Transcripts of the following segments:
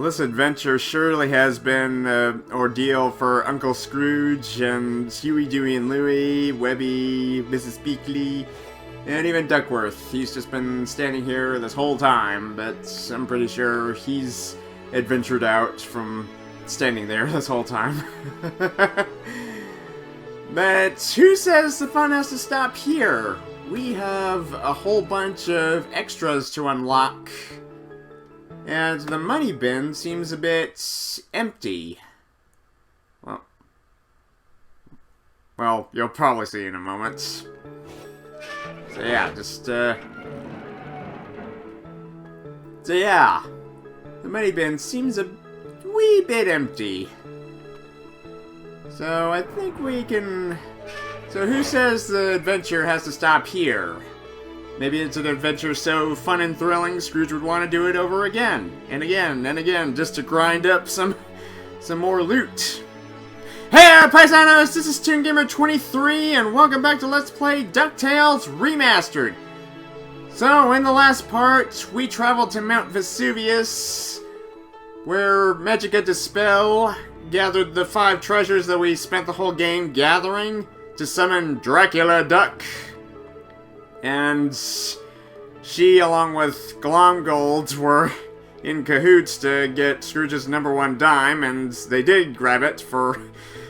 Well, this adventure surely has been an ordeal for Uncle Scrooge and Huey, Dewey, and Louie, Webby, Mrs. Beakley, and even Duckworth. He's just been standing here this whole time, but I'm pretty sure he's adventured out from standing there this whole time. But who says the fun has to stop here? We have a whole bunch of extras to unlock. And the money bin seems a bit empty. Well, you'll probably see in a moment. So yeah, So yeah. The money bin seems a wee bit empty. So I think we can... So who says the adventure has to stop here? Maybe it's an adventure so fun and thrilling, Scrooge would want to do it over again, and again, and again, just to grind up some more loot. Hey paisanos, this is ToonGamer23, and welcome back to Let's Play Ducktales Remastered. So, in the last part, we traveled to Mount Vesuvius, where Magica Dispel gathered the 5 treasures that we spent the whole game gathering to summon Dracula Duck. And she, along with Glomgold, were in cahoots to get Scrooge's #1 dime, and they did grab it for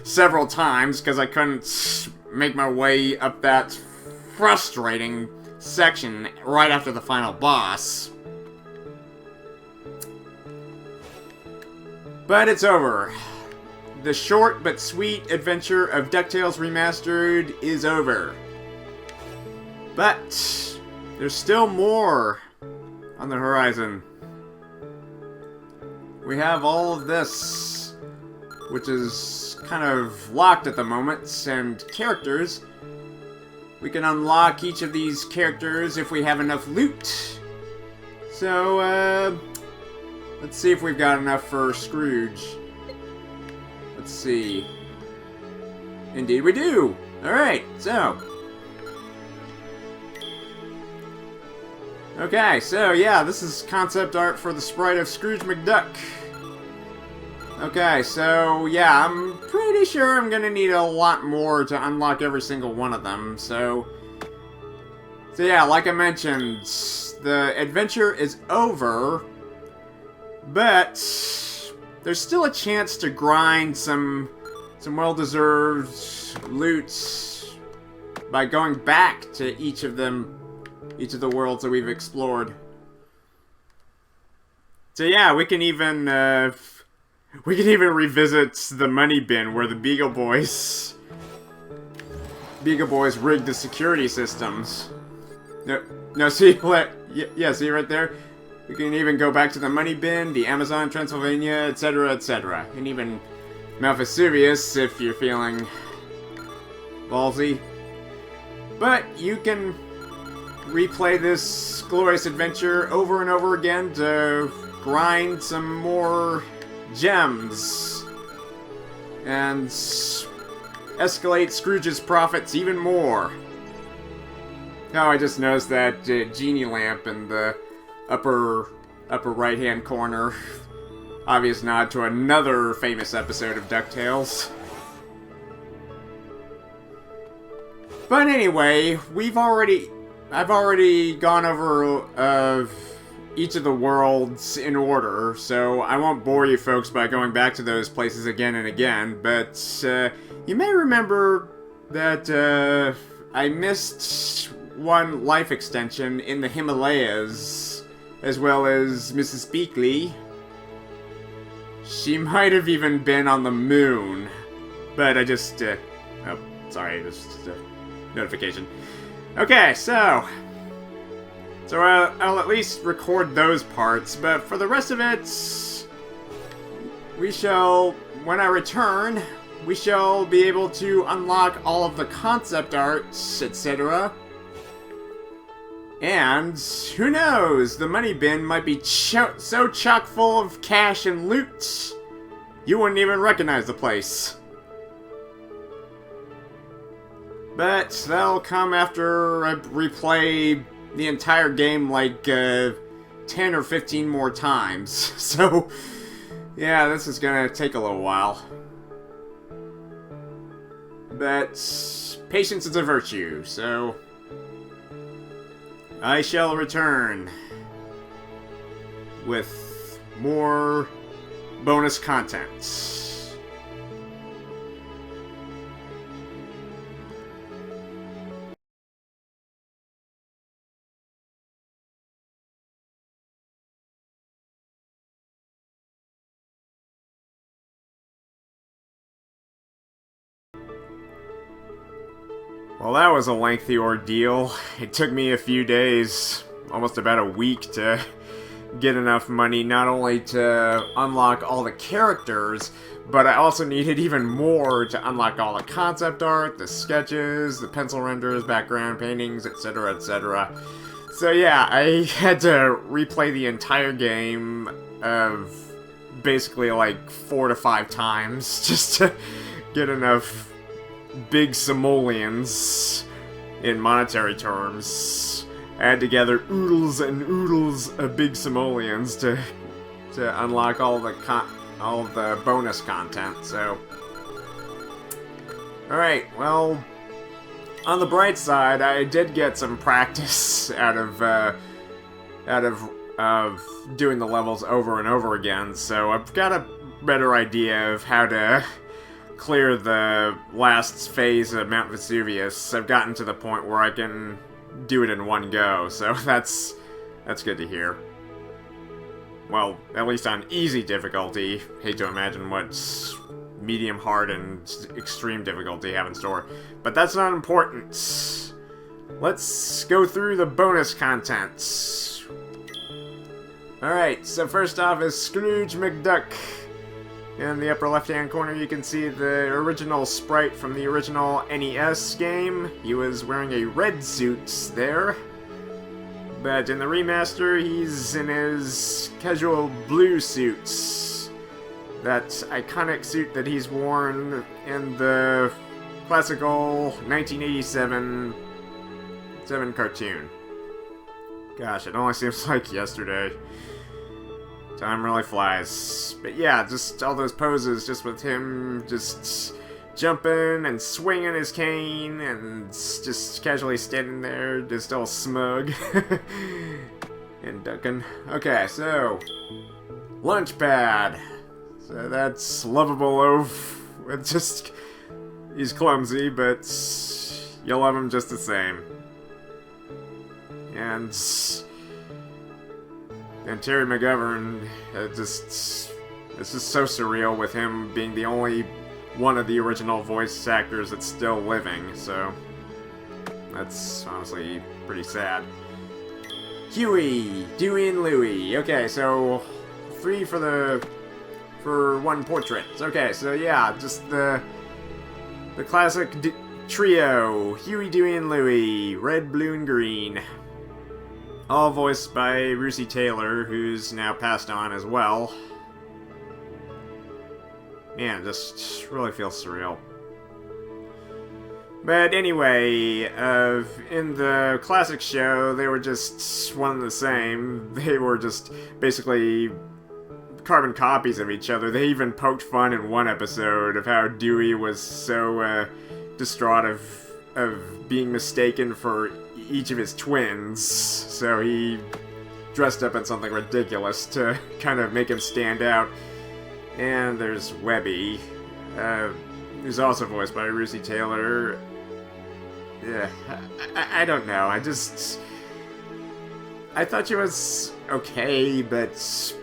several times, because I couldn't make my way up that frustrating section right after the final boss. But it's over. The short but sweet adventure of Ducktales Remastered is over. But there's still more on the horizon. We have all of this, which is kind of locked at the moment, and characters. We can unlock each of these characters if we have enough loot. So, let's see if we've got enough for Scrooge. Let's see. Indeed we do! Alright, so... Okay, so yeah, this is concept art for the sprite of Scrooge McDuck. Okay, so yeah, I'm pretty sure I'm gonna need a lot more to unlock every single one of them, so yeah, like I mentioned, the adventure is over, but there's still a chance to grind some well-deserved loot by going back to each of the worlds that we've explored. So yeah, we can even revisit the money bin where the Beagle Boys rigged the security systems. No, see, yeah, see right there? We can even go back to the money bin, the Amazon, Transylvania, etc., etc. And even Mount Vesuvius if you're feeling ballsy. But you can replay this glorious adventure over and over again to grind some more gems and escalate Scrooge's profits even more. Oh, I just noticed that genie lamp in the upper right hand corner. Obvious nod to another famous episode of DuckTales. But anyway, I've already gone over each of the worlds in order, so I won't bore you folks by going back to those places again and again, but you may remember that I missed one life extension in the Himalayas, as well as Mrs. Beakley. She might have even been on the moon, but I just, oh, sorry, just a notification. Okay, so I'll at least record those parts, but for the rest of it, when I return, we shall be able to unlock all of the concept arts, etc. And, who knows, the money bin might be so chock full of cash and loot, you wouldn't even recognize the place. But that'll come after I replay the entire game like 10 or 15 more times. So Yeah, this is gonna take a little while. But patience is a virtue, so I shall return with more bonus content. Well, that was a lengthy ordeal. It took me a few days, almost about a week, to get enough money not only to unlock all the characters, but I also needed even more to unlock all the concept art, the sketches, the pencil renders, background paintings, etc., etc. So yeah, I had to replay the entire game of basically like 4 to 5 times just to get enough big simoleons in monetary terms. Add together oodles and oodles of big simoleons to unlock all the bonus content. So, all right. Well, on the bright side, I did get some practice out of doing the levels over and over again. So I've got a better idea of how to clear the last phase of Mount Vesuvius. I've gotten to the point where I can do it in one go, so that's good to hear. Well, at least on easy difficulty. Hate to imagine what medium, hard, and extreme difficulty have in store. But that's not important. Let's go through the bonus content. Alright, so first off is Scrooge McDuck. In the upper left-hand corner, you can see the original sprite from the original NES game. He was wearing a red suit there. But in the remaster, he's in his casual blue suit. That iconic suit that he's worn in the classical 1987 cartoon. Gosh, it only seems like yesterday. Time really flies. But yeah, just all those poses, just with him just jumping and swinging his cane and just casually standing there, just all smug. And ducking. Okay, so Lunchpad. So that's lovable oaf. It's just, he's clumsy, but you love him just the same. And Terry McGovern, it's just so surreal with him being the only one of the original voice actors that's still living, so that's honestly pretty sad. Huey, Dewey, and Louie. Okay, so 3 for one portrait. Okay, so yeah, just the classic trio, Huey, Dewey, and Louie, red, blue, and green. All voiced by Russi Taylor, who's now passed on as well. Man, just really feels surreal. But anyway, in the classic show, they were just one and the same. They were just basically carbon copies of each other. They even poked fun in one episode of how Dewey was so distraught of being mistaken for each of his twins, so he dressed up in something ridiculous to kind of make him stand out. And there's Webby, who's also voiced by Russi Taylor. Yeah, I don't know, I thought she was okay, but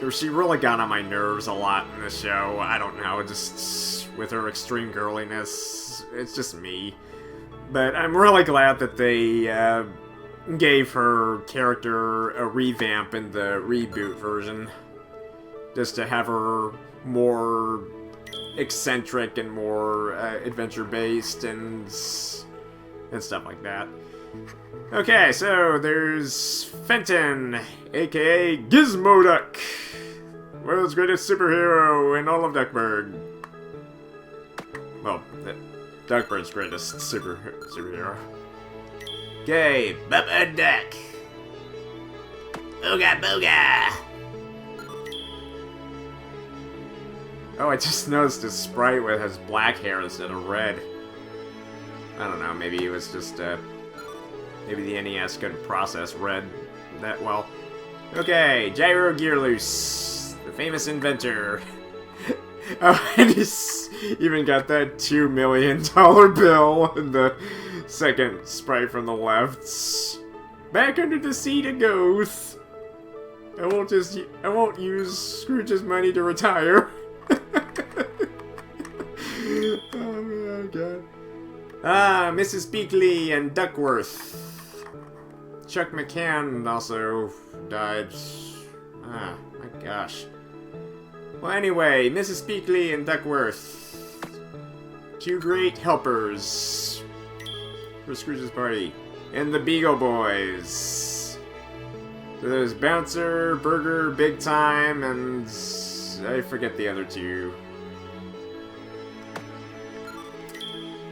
she really got on my nerves a lot in the show. I don't know, just with her extreme girliness, it's just me. But I'm really glad that they gave her character a revamp in the reboot version. Just to have her more eccentric and more adventure-based and stuff like that. Okay, so there's Fenton, aka Gizmoduck, world's greatest superhero in all of Duckburg. Well, Duckburg's greatest superhero. Okay, Bubba Duck. Booga booga. Oh, I just noticed his sprite with his black hair instead of red. I don't know, maybe it was just, maybe the NES couldn't process red that well. Okay, Gyro Gearloose, the famous inventor. Oh, and he's even got that $2 million bill in the second sprite from the left. Back under the seat it goes. I won't use Scrooge's money to retire. Oh my god. Ah, Mrs. Beakley and Duckworth. Chuck McCann also died. Ah, my gosh. Well, anyway, Mrs. Beakley and Duckworth. Two great helpers for Scrooge's party. And the Beagle Boys. So there's Bouncer, Burger, Big Time, and I forget the other two.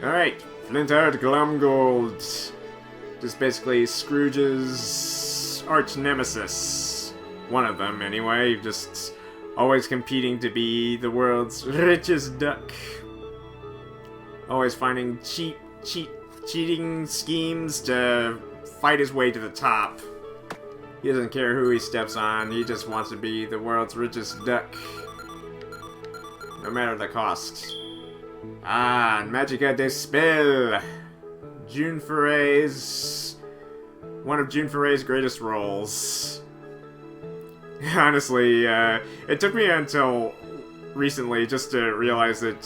Alright, Flintheart Glumgold. Just basically Scrooge's arch nemesis. One of them, anyway. Just always competing to be the world's richest duck. Always finding cheating schemes to fight his way to the top. He doesn't care who he steps on, he just wants to be the world's richest duck. No matter the cost. Ah, Magica de Spell! June Foray's... one of June Foray's greatest roles. Honestly, it took me until recently just to realize that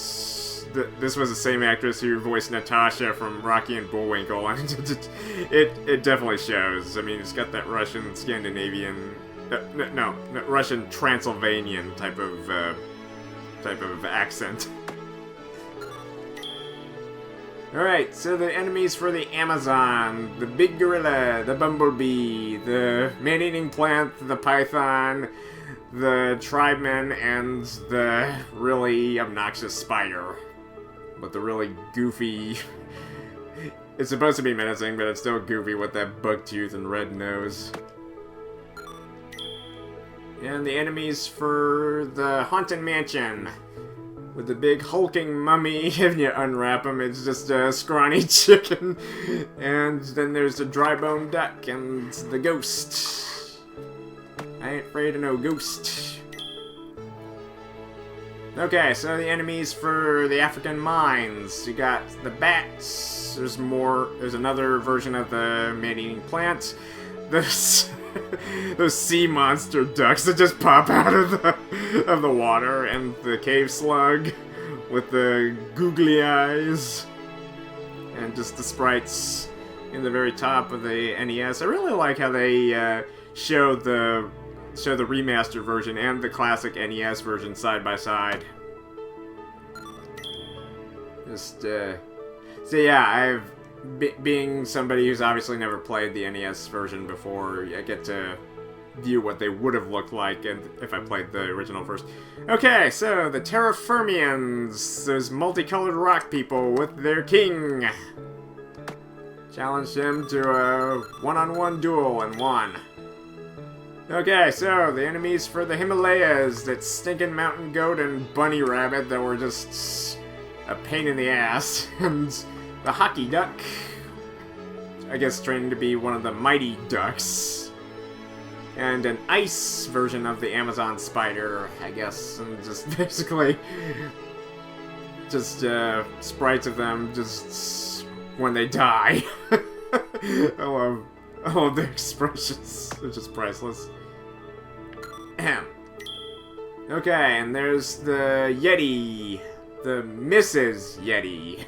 this was the same actress who voiced Natasha from Rocky and Bullwinkle, and it definitely shows. I mean, it's got that Russian Scandinavian, no, Russian Transylvanian type of accent. Alright, so the enemies for the Amazon, the big gorilla, the bumblebee, the man-eating plant, the python, the tribeman, and the really obnoxious spider. But the really goofy... It's supposed to be menacing, but it's still goofy with that bug tooth and red nose. And the enemies for the Haunted Mansion. With the big hulking mummy, if you unwrap him, it's just a scrawny chicken. And then there's the dry bone duck and the ghost. I ain't afraid of no ghost. Okay, so the enemies for the African mines. You got the bats. There's another version of the man-eating plant. There's those sea monster ducks that just pop out of the water, and the cave slug with the googly eyes, and just the sprites in the very top of the NES. I really like how they show the remastered version and the classic NES version side by side. Just so yeah, being somebody who's obviously never played the NES version before, I get to view what they would have looked like if I played the original first. Okay, so the Terra Firmians, those multicolored rock people with their king. Challenged him to a one-on-one duel and won. Okay, so the enemies for the Himalayas, that stinking mountain goat and bunny rabbit that were just a pain in the ass, and the hockey duck, I guess training to be one of the mighty ducks, and an ice version of the Amazon spider, I guess, and just basically just sprites of them just when they die. I love the expressions. They're just priceless. Ahem. Okay, and there's the Yeti. The Mrs. Yeti.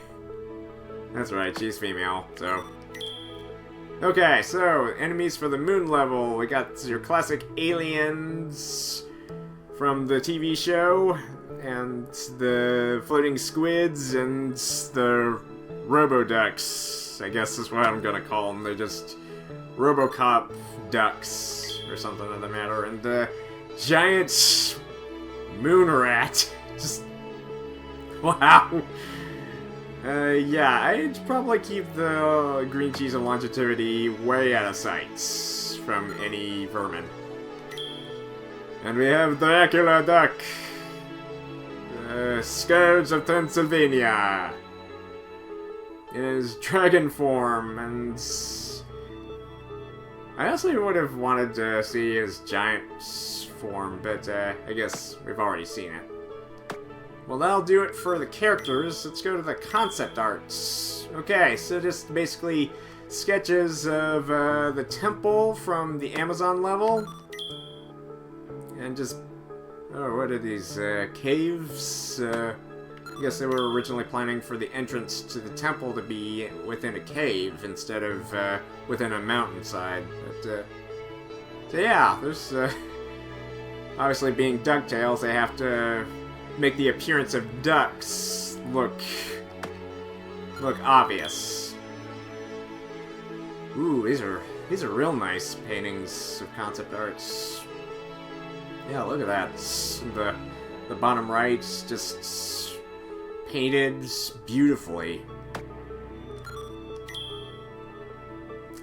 That's right, she's female, so... Okay, so, enemies for the moon level. We got your classic aliens from the TV show, and the floating squids, and the Roboducks, I guess is what I'm gonna call them. They're just Robocop ducks, or something of the matter, and the giant moon rat. Just... wow. Yeah, I'd probably keep the green cheese and longevity way out of sight from any vermin. And we have Dracula Duck. Scourge of Transylvania in his dragon form, and I also would have wanted to see his giant form, but I guess we've already seen it. Well, that'll do it for the characters. Let's go to the concept arts. Okay, so just basically sketches of the temple from the Amazon level. And just, oh, what are these, caves? I guess they were originally planning for the entrance to the temple to be within a cave instead of within a mountainside. But, so yeah, there's, obviously being Ducktales, they have to make the appearance of ducks look obvious. Ooh, these are real nice paintings of concept arts. Yeah, look at that. The bottom right just painted beautifully.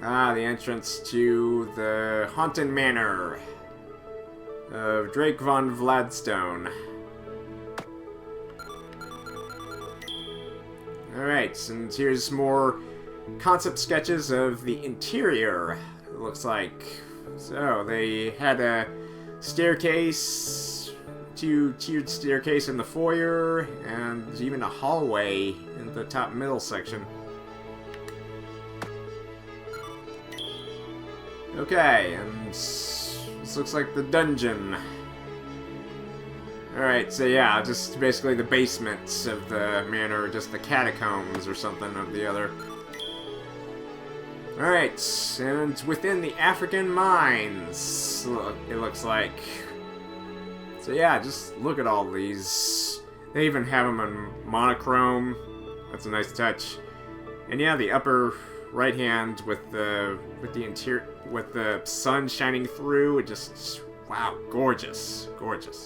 Ah, the entrance to the Haunted Manor of Drake von Vladstone. Alright, and here's more concept sketches of the interior, it looks like. So, they had a staircase, two-tiered staircase in the foyer, and even a hallway in the top middle section. Okay, and this looks like the dungeon. Alright, so yeah, just basically the basements of the manor, just the catacombs or something of the other. Alright, and within the African mines, it looks like. So yeah, just look at all these. They even have them in monochrome. That's a nice touch. And yeah, the upper right hand with the interior, with the sun shining through, it just, wow, gorgeous, gorgeous.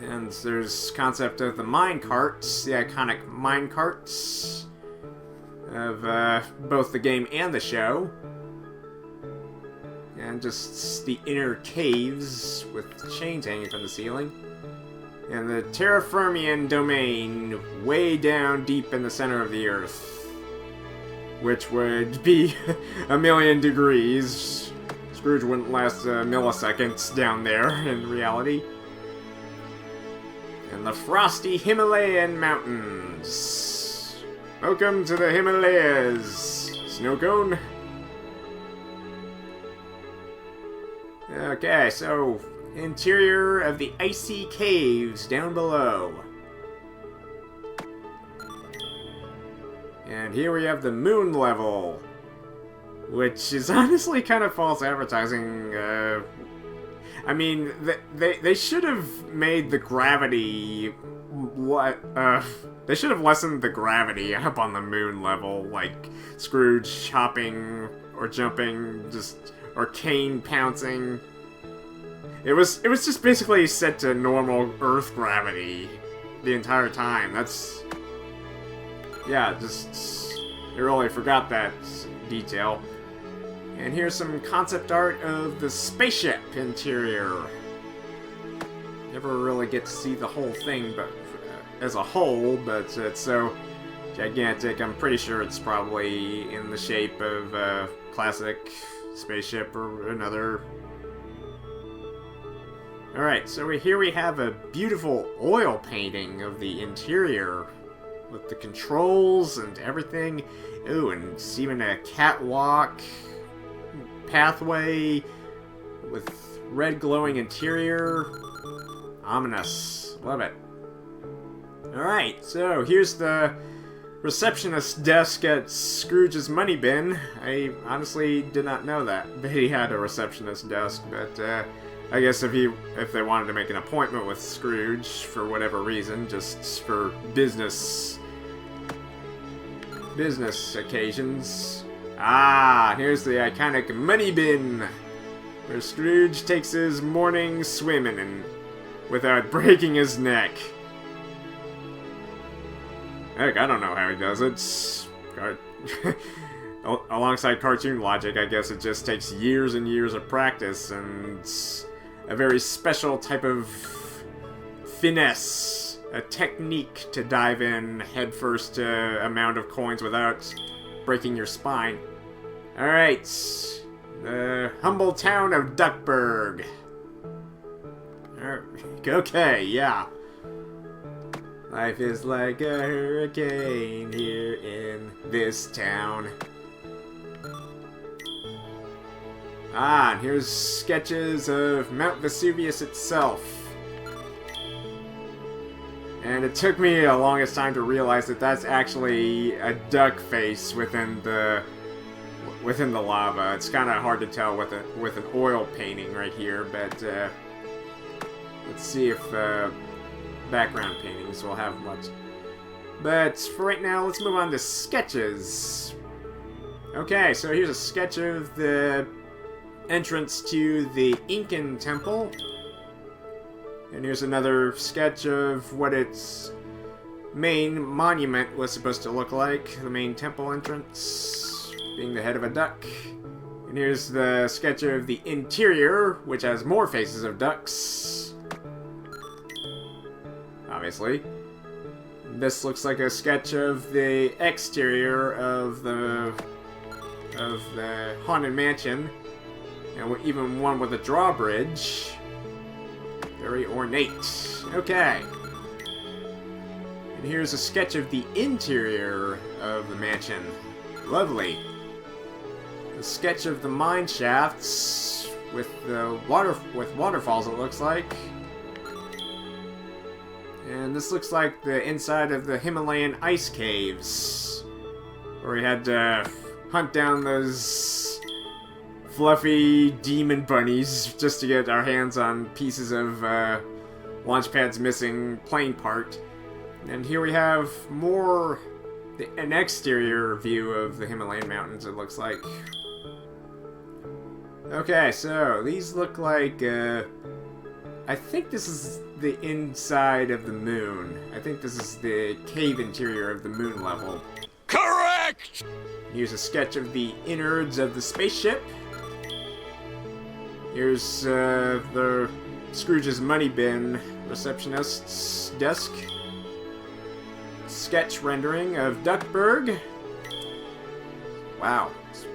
And there's concept of the mine carts, the iconic mine carts of both the game and the show. And just the inner caves with chains hanging from the ceiling. And the terraformian domain way down deep in the center of the earth. Which would be a million degrees. Scrooge wouldn't last milliseconds down there in reality. And the frosty Himalayan mountains. Welcome to the Himalayas, snow cone. Okay, so interior of the icy caves down below. And here we have the moon level, which is honestly kind of false advertising. I mean, they should have made the gravity. They should have lessened the gravity up on the moon level, like Scrooge hopping or jumping, or cane pouncing. It was just basically set to normal Earth gravity the entire time. That's, yeah, I really forgot that detail. And here's some concept art of the spaceship interior. Never really get to see the whole thing, but as a whole, but it's so gigantic. I'm pretty sure it's probably in the shape of a classic spaceship or another. Alright, so here we have a beautiful oil painting of the interior with the controls and everything. Ooh, and it's even a catwalk pathway with red glowing interior. Ominous. Love it. Alright, so here's the receptionist desk at Scrooge's money bin. I honestly did not know that he had a receptionist desk, but I guess if they wanted to make an appointment with Scrooge for whatever reason, just for business occasions. Ah, here's the iconic money bin, where Scrooge takes his morning swimming and without breaking his neck. Heck, I don't know how he does it. Alongside cartoon logic, I guess it just takes years and years of practice and a very special type of finesse, a technique to dive in headfirst to amount of coins without breaking your spine. Alright, the humble town of Duckburg. Okay, yeah. Life is like a hurricane here in this town. Ah, and here's sketches of Mount Vesuvius itself. And it took me the longest time to realize that that's actually a duck face within the lava. It's kind of hard to tell with an oil painting right here, but let's see if background paintings will have much. But for right now, let's move on to sketches. Okay, so here's a sketch of the entrance to the Incan temple. And here's another sketch of what its main monument was supposed to look like. The main temple entrance being the head of a duck. And here's the sketch of the interior, which has more faces of ducks. Obviously. This looks like a sketch of the exterior of the Haunted Mansion. And even one with a drawbridge. Very ornate. Okay. And here's a sketch of the interior of the mansion. Lovely. A sketch of the mine shafts with the waterfalls, it looks like. And this looks like the inside of the Himalayan ice caves, where we had to hunt down those fluffy demon bunnies just to get our hands on pieces of Launchpad's missing plane part. And here we have an exterior view of the Himalayan mountains, it looks like. Okay, so these look like, I think this is the inside of the moon. I think this is the cave interior of the moon level. Correct! Here's a sketch of the innards of the spaceship. Here's the Scrooge's money bin receptionist's desk. Sketch rendering of Duckburg. Wow, it's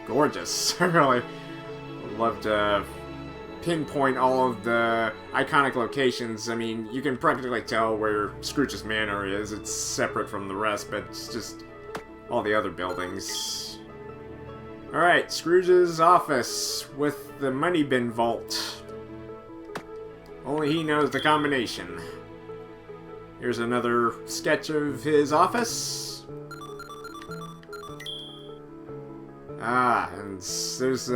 gorgeous. I really would love to pinpoint all of the iconic locations. I mean, you can practically tell where Scrooge's manor is. It's separate from the rest, but it's just all the other buildings. Alright, Scrooge's office with the money bin vault. Only he knows the combination. Here's another sketch of his office. Ah, and there's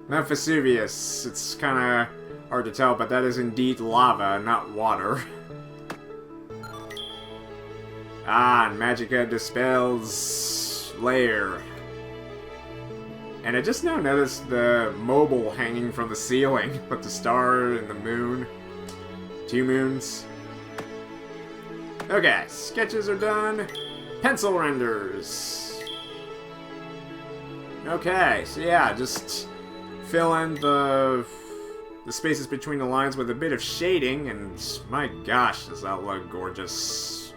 Mount Vesuvius. It's kind of hard to tell, but that is indeed lava, not water. Ah, and Magica Dispel's lair. And I just now noticed the mobile hanging from the ceiling with the star and the moon. 2 moons. Okay, sketches are done. Pencil renders. Okay, so yeah, just fill in the spaces between the lines with a bit of shading, and my gosh, does that look gorgeous.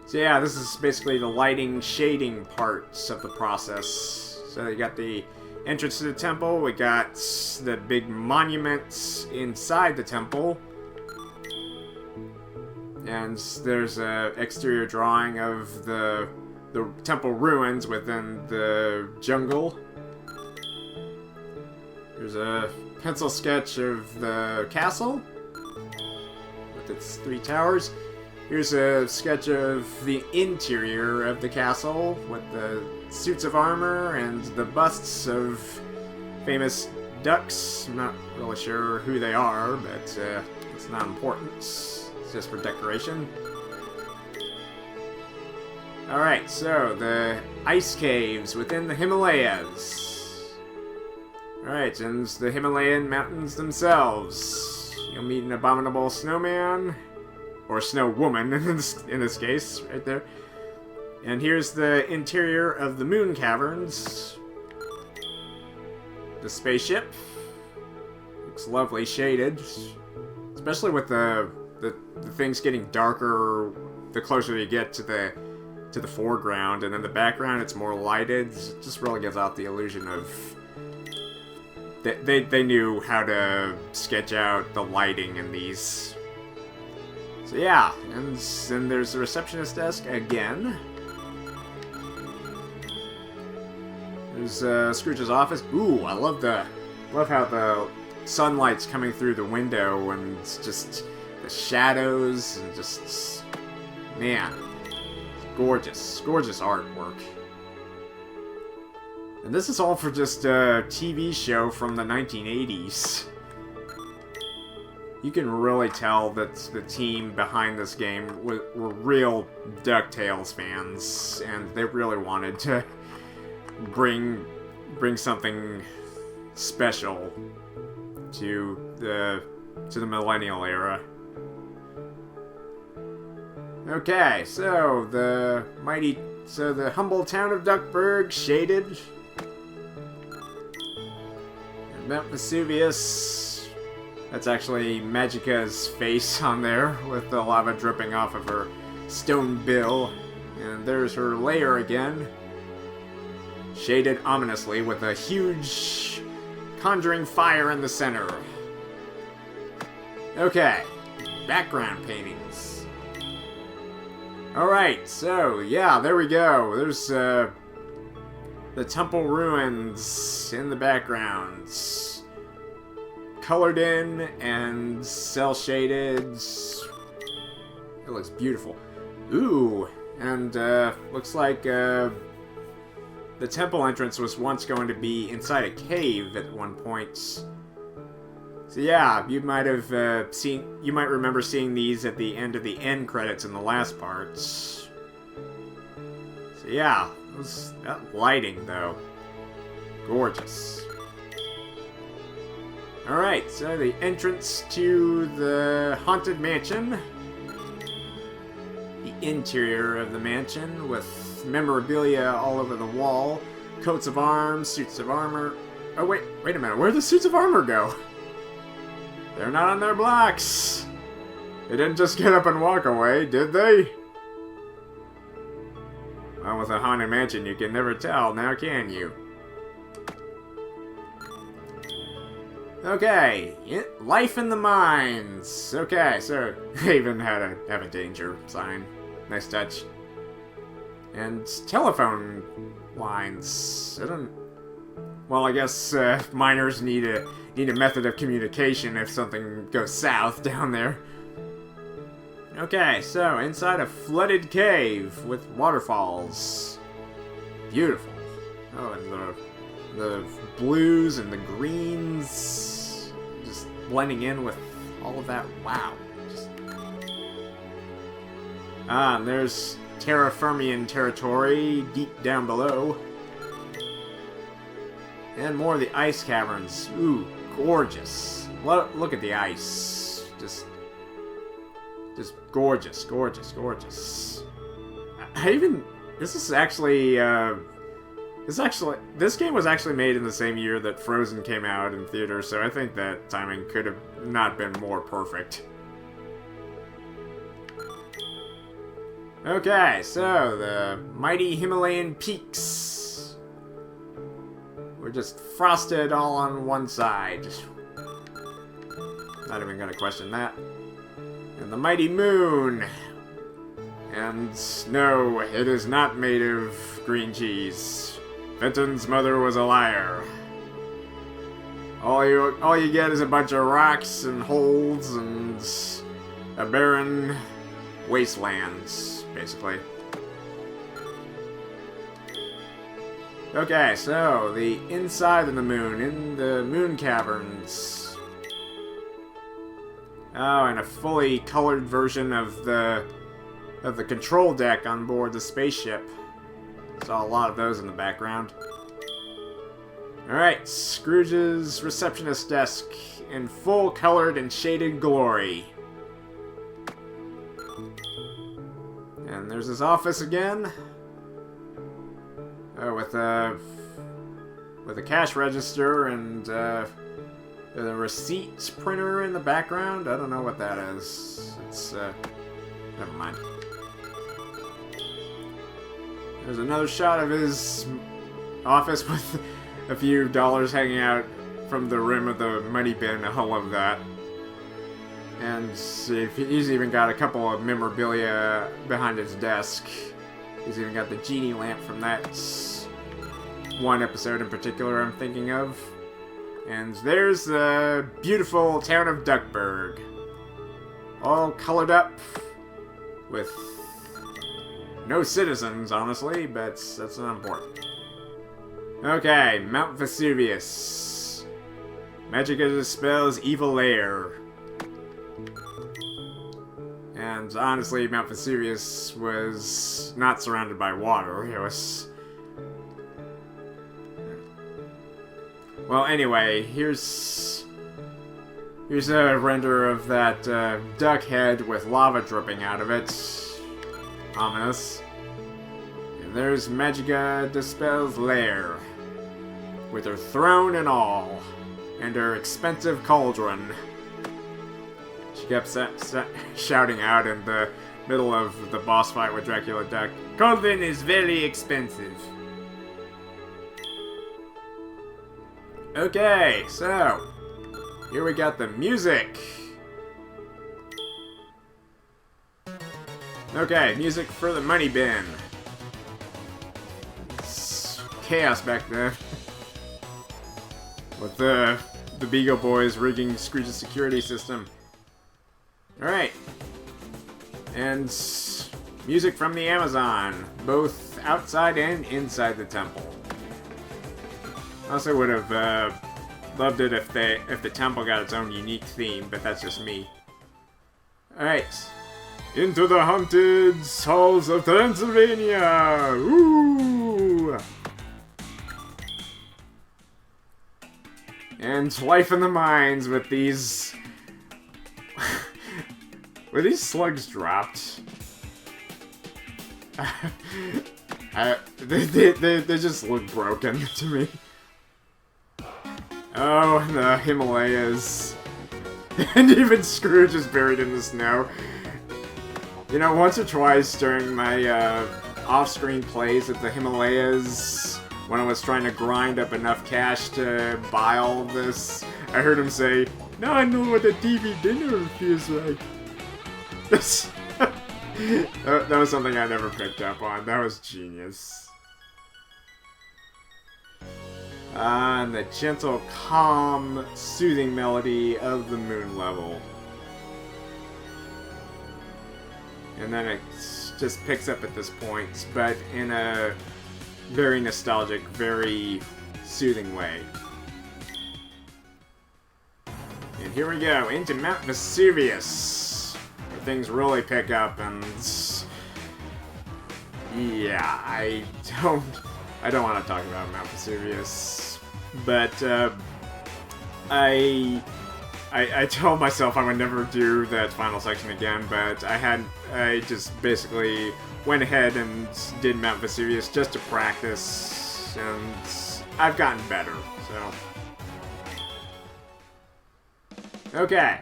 So yeah, this is basically the lighting shading parts of the process. So you got the entrance to the temple, we got the big monuments inside the temple, and there's an exterior drawing of the temple ruins within the jungle. There's a pencil sketch of the castle with its 3 towers. Here's a sketch of the interior of the castle with the suits of armor and the busts of famous ducks. I'm not really sure who they are, but it's not important. It's just for decoration. Alright, so the ice caves within the Himalayas. Alright, and the Himalayan mountains themselves. You'll meet an abominable snowman. Or snow woman in this case, right there. And here's the interior of the moon caverns. The spaceship. Looks lovely shaded. Especially with the the thing's getting darker the closer you get to the foreground, and in the background it's more lighted. It just really gives out the illusion of they knew how to sketch out the lighting in these. So yeah, and then there's the receptionist desk again. There's Scrooge's office. Ooh, I love how the sunlight's coming through the window, and it's just the shadows, and just, man, gorgeous artwork. And this is all for just a TV show from the 1980s. You can really tell that the team behind this game were real Ducktales fans, and they really wanted to bring something special to the millennial era. Okay, so the humble town of Duckburg, shaded. And Mount Vesuvius. That's actually Magica's face on there, with the lava dripping off of her stone bill. And there's her lair again, shaded ominously with a huge conjuring fire in the center. Okay, background paintings. Alright, so yeah, there we go. There's the temple ruins in the background, colored in and cell shaded. It looks beautiful. Ooh, and looks like the temple entrance was once going to be inside a cave at one point. So yeah, you might remember seeing these at the end of the end credits in the last part. So yeah, that lighting though, gorgeous. Alright, so the entrance to the haunted mansion. The interior of the mansion with memorabilia all over the wall. Coats of arms, suits of armor. Oh wait a minute, where'd the suits of armor go? They're not on their blocks. They didn't just get up and walk away, did they? Well, with a haunted mansion, you can never tell, now can you? Okay, life in the mines. Okay, so they even had a danger sign. Nice touch. And telephone lines. Well, I guess miners need a method of communication if something goes south down there. Okay, so inside a flooded cave with waterfalls. Beautiful. Oh, and the blues and the greens just blending in with all of that. Wow. And there's terra firmian territory deep down below. And more of the ice caverns. Ooh, gorgeous. Look at the ice. Just gorgeous, gorgeous, gorgeous. This game was actually made in the same year that Frozen came out in theaters, so I think that timing could have not been more perfect. Okay, so the mighty Himalayan peaks. We're just frosted all on one side. Not even gonna question that. And the mighty moon. And no, it is not made of green cheese. Fenton's mother was a liar. All you get is a bunch of rocks and holes and a barren wasteland, basically. Okay, so the inside of the moon, in the moon caverns. Oh, and a fully colored version of the control deck on board the spaceship. Saw a lot of those in the background. Alright, Scrooge's receptionist desk in full colored and shaded glory. And there's his office again. With a cash register and the receipt printer in the background. I don't know what that is. It's, never mind. There's another shot of his office with a few dollars hanging out from the rim of the money bin. I love that. And he's even got a couple of memorabilia behind his desk. He's even got the genie lamp from that one episode in particular I'm thinking of. And there's the beautiful town of Duckburg. All colored up with no citizens, honestly, but that's not important. Okay, Mount Vesuvius. Magica dispels evil lair. And honestly, Mount Vesuvius was not surrounded by water. It was... Well, anyway, here's a render of that duck head with lava dripping out of it. Ominous. And there's Magica Dispel's lair, with her throne and all, and her expensive cauldron. She kept shouting out in the middle of the boss fight with Dracula Duck, "Cauldron is very expensive." Okay, so here we got the music. Okay, music for the money bin. It's chaos back then. With the Beagle Boys rigging Scrooge's security system. Alright. And music from the Amazon, both outside and inside the temple. I also would have loved it if the temple got its own unique theme, but that's just me. Alright. Into the haunted halls of Transylvania! Ooh! And life in the mines with these... Were these slugs dropped? They just look broken to me. Oh, the Himalayas. And even Scrooge is buried in the snow. You know, once or twice during my off-screen plays at the Himalayas, when I was trying to grind up enough cash to buy all of this, I heard him say, "Now I know what a TV dinner feels like." That was something I never picked up on. That was genius. And the gentle, calm, soothing melody of the moon level. And then it just picks up at this point, but in a very nostalgic, very soothing way. And here we go, into Mount Vesuvius, where things really pick up, and yeah, I don't want to talk about Mount Vesuvius, but I told myself I would never do that final section again, but I just basically went ahead and did Mount Vesuvius just to practice, and I've gotten better, so. Okay.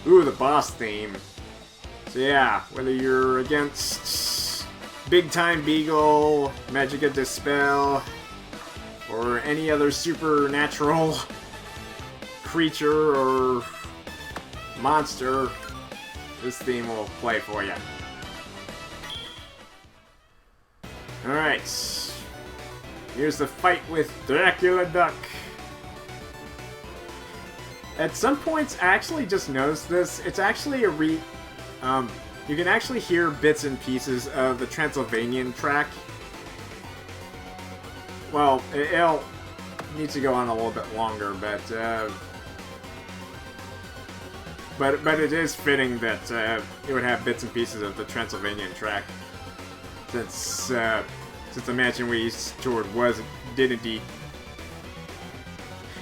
Ooh, the boss theme. So yeah, whether you're against Big Time Beagle, Magica Dispel, or any other supernatural creature or monster, this theme will play for you. Alright. Here's the fight with Dracula Duck. At some points, I actually just noticed this. It's actually a you can actually hear bits and pieces of the Transylvanian track. Well, it'll need to go on a little bit longer, but it is fitting that it would have bits and pieces of the Transylvanian track, since the mansion we toured did indeed.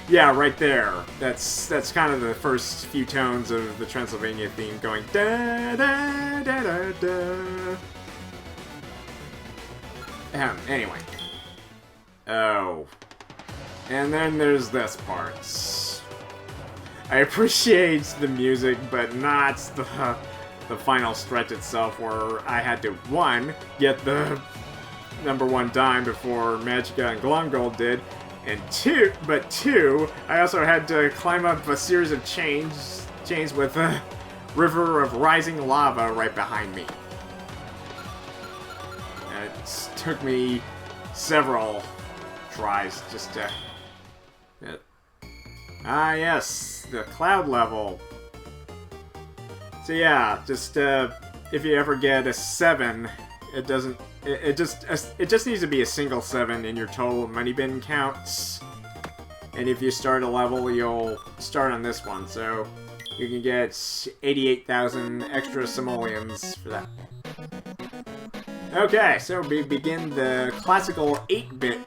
Yeah, right there. That's kind of the first few tones of the Transylvania theme, going da da da da da. Anyway. Oh. And then there's this part. I appreciate the music, but not the final stretch itself, where I had to, 1, get the #1 dime before Magicka and Glomgold did, and 2, I also had to climb up a series of chains with a river of rising lava right behind me. And it took me several tries just to... Ah, yes, the cloud level. So yeah, just if you ever get a 7, it doesn't. It just needs to be a single 7 in your total money bin counts. And if you start a level, you'll start on this one, so you can get 88,000 extra simoleons for that. Okay, so we begin the classical 8-bit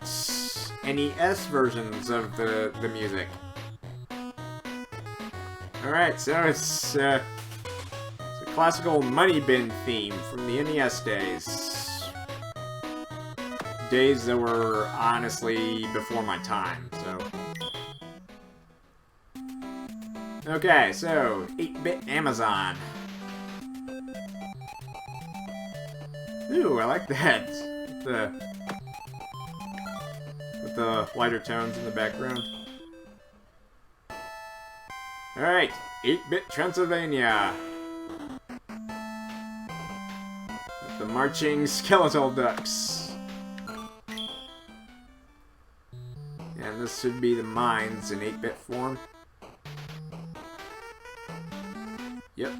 NES versions of the music. Alright, so it's a classical money bin theme from the NES days. Days that were honestly before my time, so... Okay, so 8-bit Amazon. Ooh, I like that. With the lighter tones in the background. Alright, 8-bit Transylvania. With the marching skeletal ducks. And this should be the mines in 8-bit form. Yep.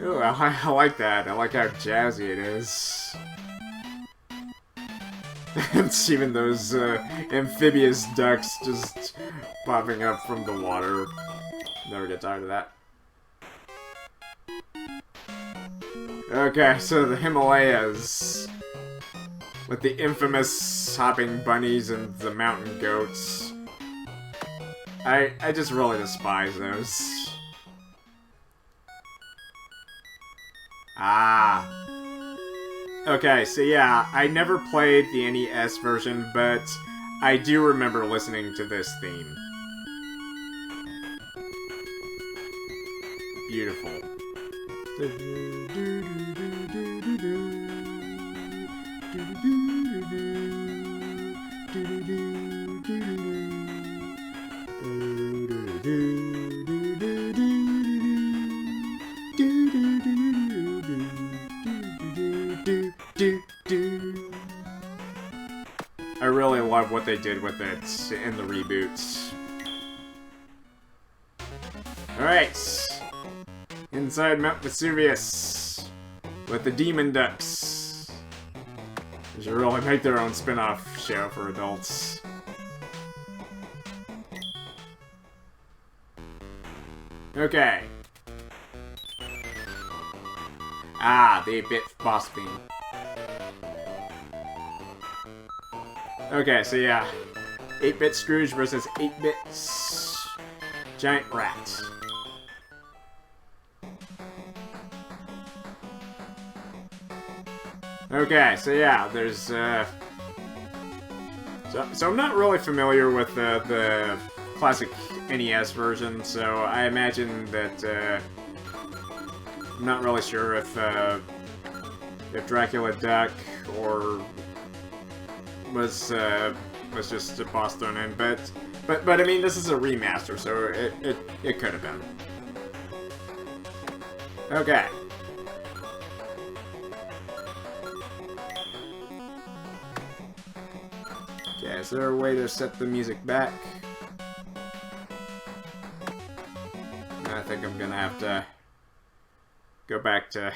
Ooh, I like that. I like how jazzy it is. It's even those amphibious ducks just popping up from the water. Never get tired of that. Okay, so the Himalayas. With the infamous hopping bunnies and the mountain goats. I just really despise those. Ah. Okay, so yeah, I never played the NES version, but I do remember listening to this theme. Beautiful. I really love what they did with it in the reboots. Alright. Inside Mount Vesuvius. With the Demon Ducks. They should really make their own spin-off show for adults. Okay. Ah, the 8-bit boss theme. Okay, so yeah. 8-bit Scrooge versus 8-bit Giant Rat. Okay, so yeah, there's, So I'm not really familiar with the classic NES version, so I imagine that, I'm not really sure if Dracula Duck or was just a boss thrown in, but I mean, this is a remaster, so it could have been. Okay. Okay, is there a way to set the music back? I think I'm gonna have to go back to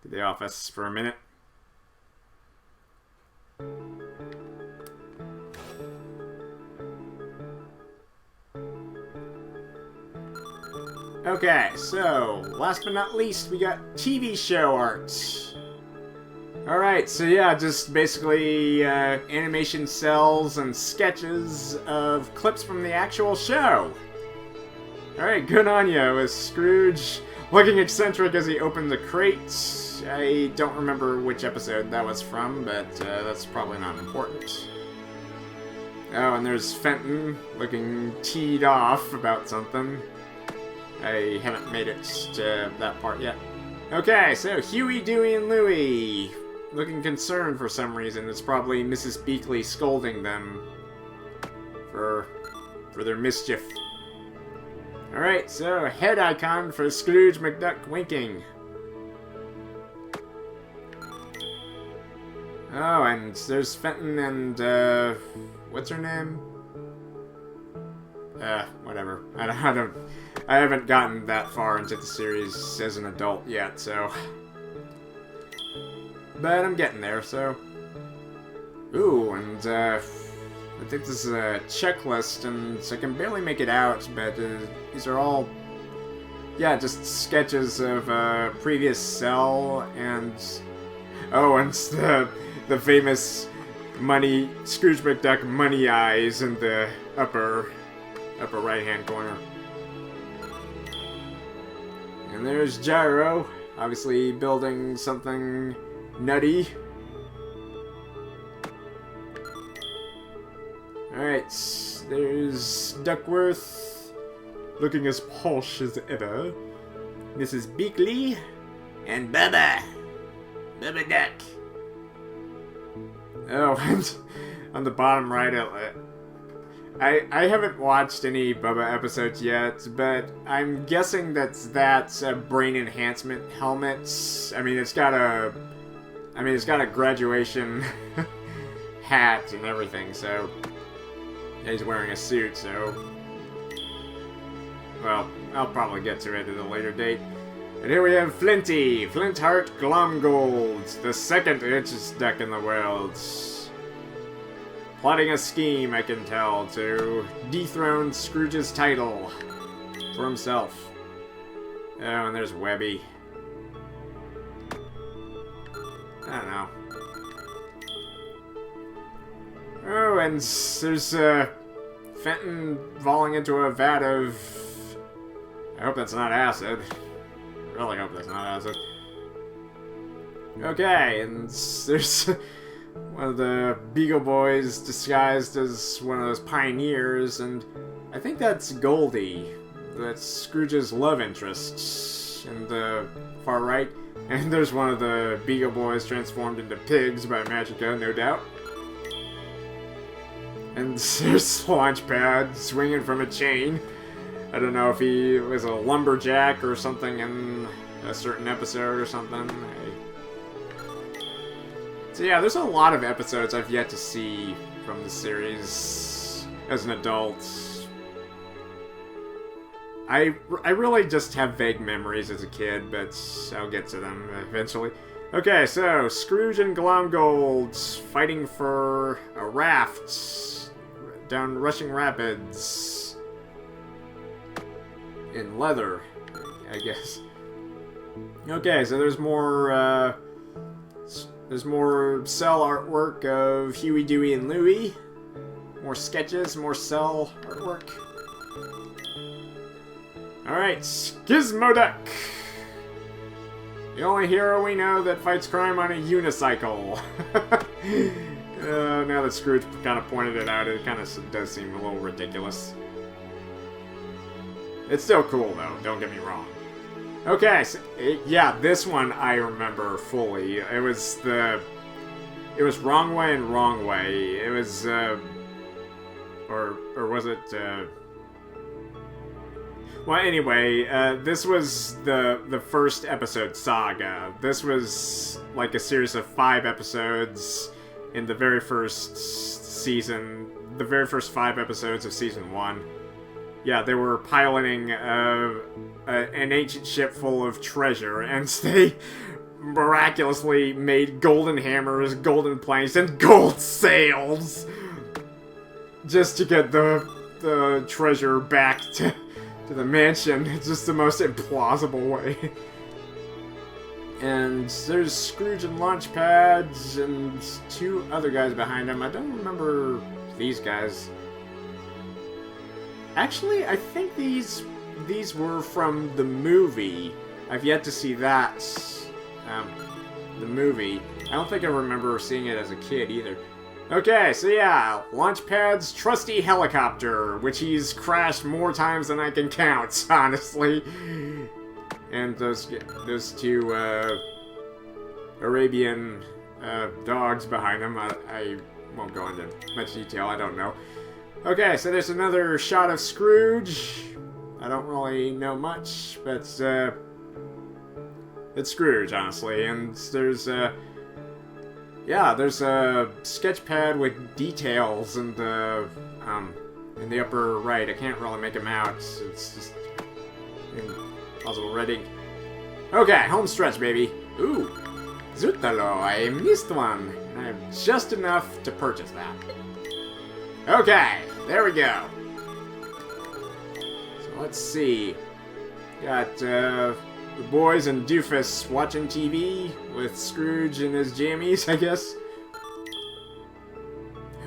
the office for a minute. Okay, so, last but not least, we got TV show art. Alright, so yeah, just basically animation cells and sketches of clips from the actual show. Alright, good on you, with Scrooge looking eccentric as he opens a crate. I don't remember which episode that was from, but that's probably not important. Oh, and there's Fenton looking teed off about something. I haven't made it to that part yet. Okay, so Huey, Dewey, and Louie. Looking concerned for some reason. It's probably Mrs. Beakley scolding them for their mischief. Alright, so head icon for Scrooge McDuck winking. Oh, and there's Fenton and, what's her name? Whatever. I haven't gotten that far into the series as an adult yet, so... But I'm getting there, so... Ooh, and, I think this is a checklist, and so I can barely make it out, but, these are all... Yeah, just sketches of, previous Cell, and... Oh, and the famous Scrooge McDuck money eyes in the upper right-hand corner. And there's Gyro, obviously building something nutty. Alright, there's Duckworth, looking as posh as ever. Mrs. Beakley, and Bubba Duck. Oh, and on the bottom right outlet. I haven't watched any Bubba episodes yet, but I'm guessing that's a brain enhancement helmet. I mean, it's got a graduation hat and everything, so he's wearing a suit, so well, I'll probably get to it at a later date. And here we have Flinty, Flintheart Glomgold, the second richest duck in the world. Plotting a scheme, I can tell, to dethrone Scrooge's title for himself. Oh, and there's Webby. I don't know. Oh, and there's, Fenton falling into a vat of... I hope that's not acid. I really hope that's not acid. Okay, and there's one of the Beagle Boys disguised as one of those pioneers, and I think that's Goldie. That's Scrooge's love interest in the far right. And there's one of the Beagle Boys transformed into pigs by Magica, no doubt. And there's Launchpad swinging from a chain. I don't know if he was a lumberjack or something in a certain episode or something. So yeah, there's a lot of episodes I've yet to see from the series as an adult. I really just have vague memories as a kid, but I'll get to them eventually. Okay, so Scrooge and Glomgold fighting for a raft down rushing rapids in leather, I guess. Okay, so there's more cell artwork of Huey, Dewey, and Louie. More sketches, more cell artwork. Alright, Gizmoduck! The only hero we know that fights crime on a unicycle. Now that Scrooge kind of pointed it out, it kind of does seem a little ridiculous. It's still cool, though, don't get me wrong. Okay, so, yeah, this one I remember fully. It was Wrong Way and Wrong Way. It was, or was it, well, anyway, this was the first episode saga. This was like a series of 5 episodes in the very first season, the very first 5 episodes of season 1. Yeah, they were piloting an ancient ship full of treasure, and they miraculously made golden hammers, golden planks, and gold sails just to get the treasure back to the mansion. It's just the most implausible way. And there's Scrooge and Launchpads and 2 other guys behind him. I don't remember these guys. Actually, I think these were from the movie. I've yet to see that. The movie. I don't think I remember seeing it as a kid either. Okay, so yeah, Launchpad's trusty helicopter, which he's crashed more times than I can count, honestly. And those two Arabian dogs behind him. I won't go into much detail, I don't know. Okay, so there's another shot of Scrooge. I don't really know much, but it's Scrooge, honestly. And there's there's a sketch pad with details in the upper right. I can't really make them out. It's just in puzzle reading. Okay, home stretch, baby. Ooh, Zutalo, I missed one. I have just enough to purchase that. Okay, there we go. So let's see. Got the boys and Doofus watching TV with Scrooge in his jammies, I guess.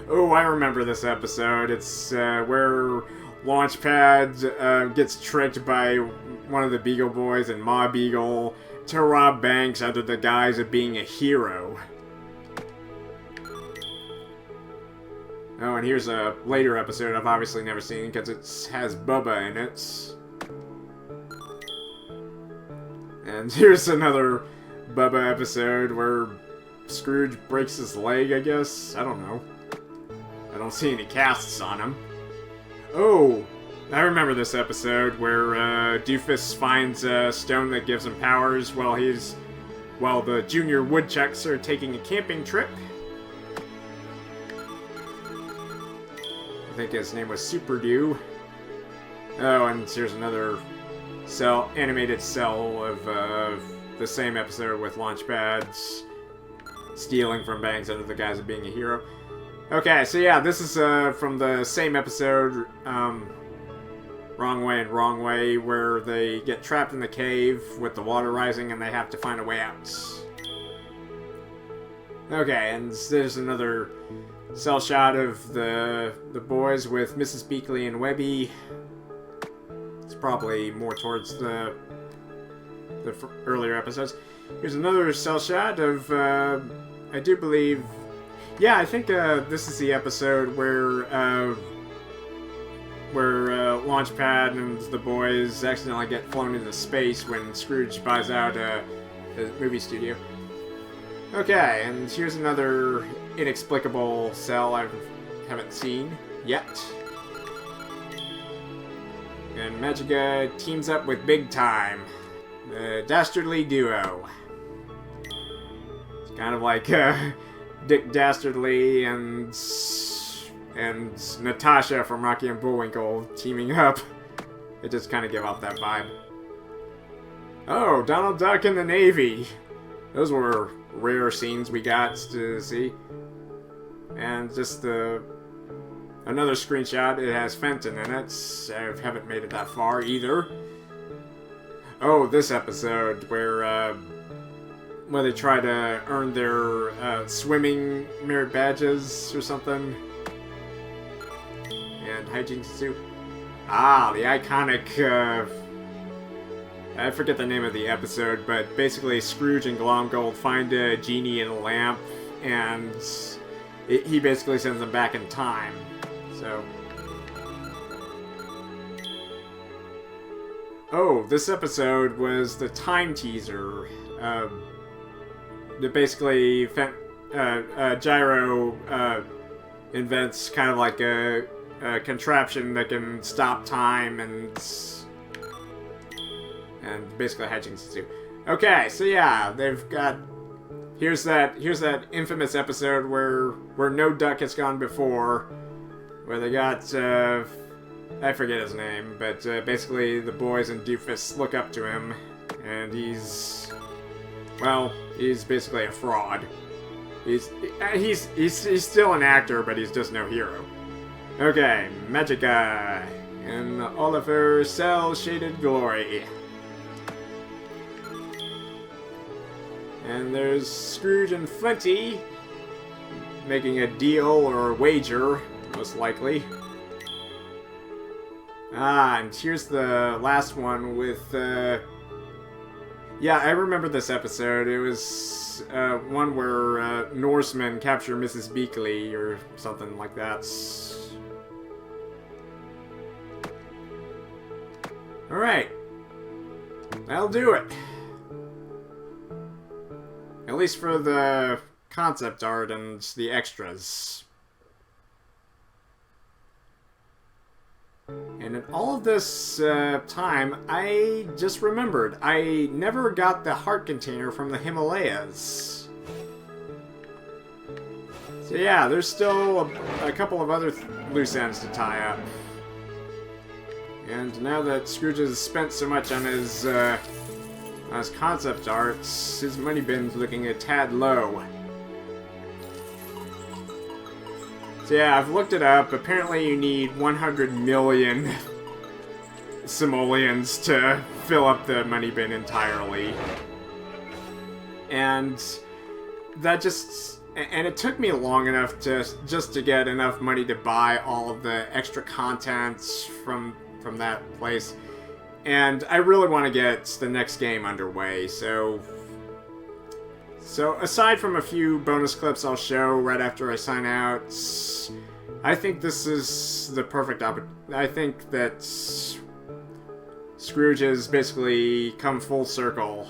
Oh, I remember this episode. It's where Launchpad gets tricked by one of the Beagle Boys and Ma Beagle to rob banks under the guise of being a hero. Oh, and here's a later episode I've obviously never seen because it has Bubba in it. And here's another Bubba episode where Scrooge breaks his leg, I guess? I don't know. I don't see any casts on him. Oh, I remember this episode where Doofus finds a stone that gives him powers while the junior woodchucks are taking a camping trip. I think his name was Super Dew. Oh, and here's another animated cell of the same episode with Launchpads stealing from banks under the guise of being a hero. Okay, so yeah, this is from the same episode, Wrong Way and Wrong Way, where they get trapped in the cave with the water rising and they have to find a way out. Okay, and there's another cell shot of the boys with Mrs. Beakley and Webby. It's probably more towards the earlier episodes. Here's another cell shot of, I do believe... Yeah, I think this is the episode where Launchpad and the boys accidentally get flown into space when Scrooge buys out a movie studio. Okay, and here's another inexplicable cell I haven't seen yet. And Magica teams up with Big Time, the dastardly duo. It's kind of like Dick Dastardly and Natasha from Rocky and Bullwinkle teaming up. It just kind of give off that vibe. Oh, Donald Duck in the Navy. Those were rare scenes we got to see. And just another screenshot. It has Fenton in it. I haven't made it that far either. Oh, this episode where they try to earn their swimming merit badges or something. And hijinks ensue. Ah, the iconic, I forget the name of the episode, but basically Scrooge and Glomgold find a genie in a lamp, and he basically sends them back in time. So... Oh, this episode was the time teaser. That basically Gyro invents kind of like a contraption that can stop time and basically hijinks ensue. Okay, so yeah, they've got here's that infamous episode where no duck has gone before, where they got I forget his name, but basically the boys and Doofus look up to him, and he's basically a fraud. He's still an actor, but he's just no hero. Okay, Magica in all of her cell-shaded glory. And there's Scrooge and Flinty making a deal or a wager, most likely. Ah, and here's the last one with, yeah, I remember this episode. It was one where Norsemen capture Mrs. Beakley or something like that. Alright. That'll do it. At least for the concept art and the extras. And in all of this time, I just remembered, I never got the heart container from the Himalayas. So yeah, there's still a couple of other loose ends to tie up. And now that Scrooge has spent so much on his concept arts, his money bin's looking a tad low. So yeah, I've looked it up. Apparently you need 100 million simoleons to fill up the money bin entirely. And that just... And it took me long enough just to get enough money to buy all of the extra content from that place. And I really want to get the next game underway, so aside from a few bonus clips I'll show right after I sign out, I think this is the perfect opportunity. I think that Scrooge has basically come full circle.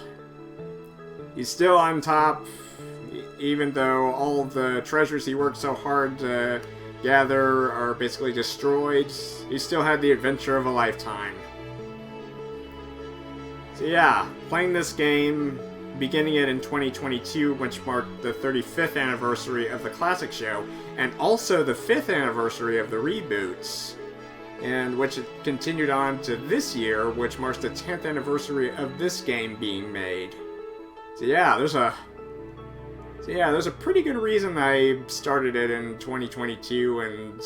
He's still on top, even though all of the treasures he worked so hard to gather are basically destroyed. He still had the adventure of a lifetime. So yeah, playing this game, beginning it in 2022, which marked the 35th anniversary of the classic show, and also the 5th anniversary of the reboots, and which it continued on to this year, which marks the 10th anniversary of this game being made. So yeah, there's a pretty good reason I started it in 2022 and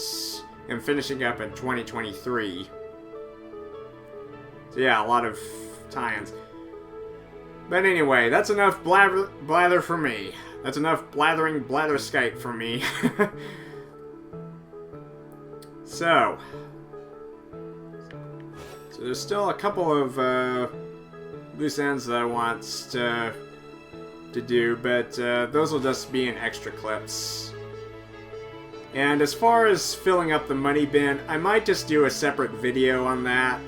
am finishing up in 2023. So yeah, a lot of tie-ins. But anyway, that's enough blather for me. That's enough blathering blatherskite for me. So there's still a couple of loose ends that I want to do, but those will just be in extra clips. And as far as filling up the money bin, I might just do a separate video on that,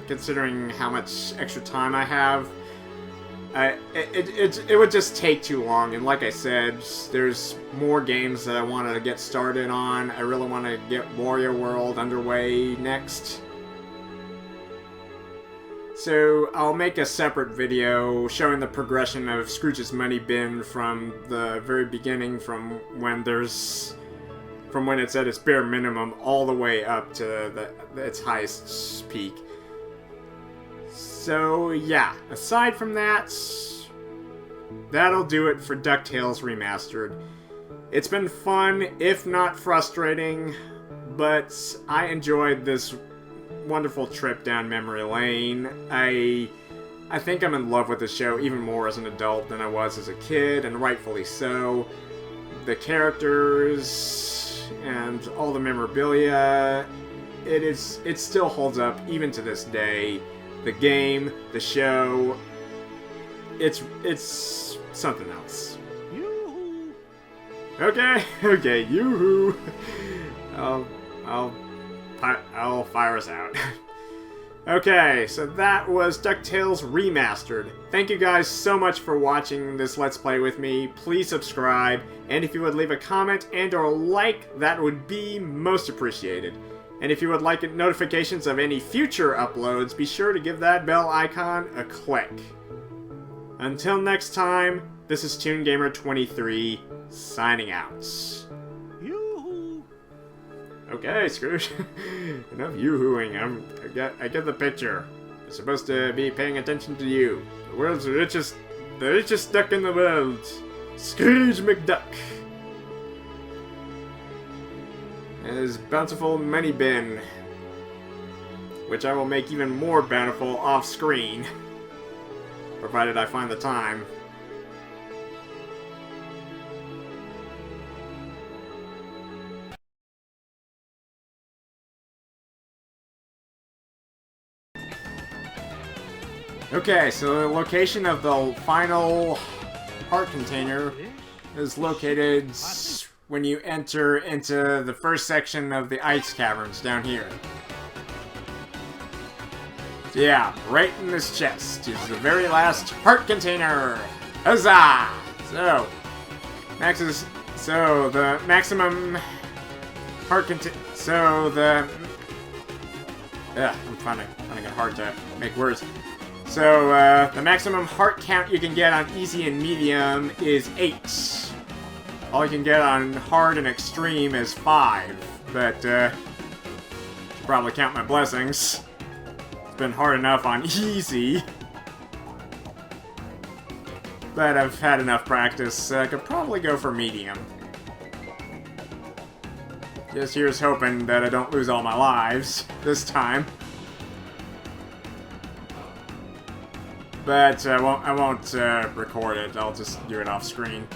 considering how much extra time I have. It would just take too long, and like I said, there's more games that I want to get started on. I really want to get Wario World underway next. So I'll make a separate video showing the progression of Scrooge's money bin from the very beginning, from when it's at its bare minimum all the way up to its highest peak. So yeah, aside from that, that'll do it for Ducktales Remastered. It's been fun, if not frustrating, but I enjoyed this wonderful trip down memory lane. I think I'm in love with the show even more as an adult than I was as a kid, and rightfully so. The characters and all the memorabilia, it still holds up even to this day. The game, the show, it's something else. Yoo-hoo. Okay, yoo-hoo. I'll fire us out. Okay, so that was Ducktales Remastered. Thank you guys so much for watching this Let's Play with me. Please subscribe, and if you would leave a comment and or like, that would be most appreciated. And if you would like notifications of any future uploads, be sure to give that bell icon a click. Until next time, this is ToonGamer23, signing out. Yoo-hoo! Okay, Scrooge. Enough yoo-hooing. I get the picture. I'm supposed to be paying attention to you. The world's the richest duck in the world. Scrooge McDuck. And his bountiful money bin, which I will make even more bountiful off-screen, provided I find the time. Okay, so the location of the final heart container is located when you enter into the first section of the ice caverns down here. So yeah, right in this chest is the very last heart container. Huzzah! So, the maximum heart container. I'm finding it hard to make words. So, the maximum heart count you can get on easy and medium is 8. All you can get on hard and extreme is 5. But, should probably count my blessings. It's been hard enough on easy. But I've had enough practice. I could probably go for medium. Just here's hoping that I don't lose all my lives this time. But I won't record it. I'll just do it off screen.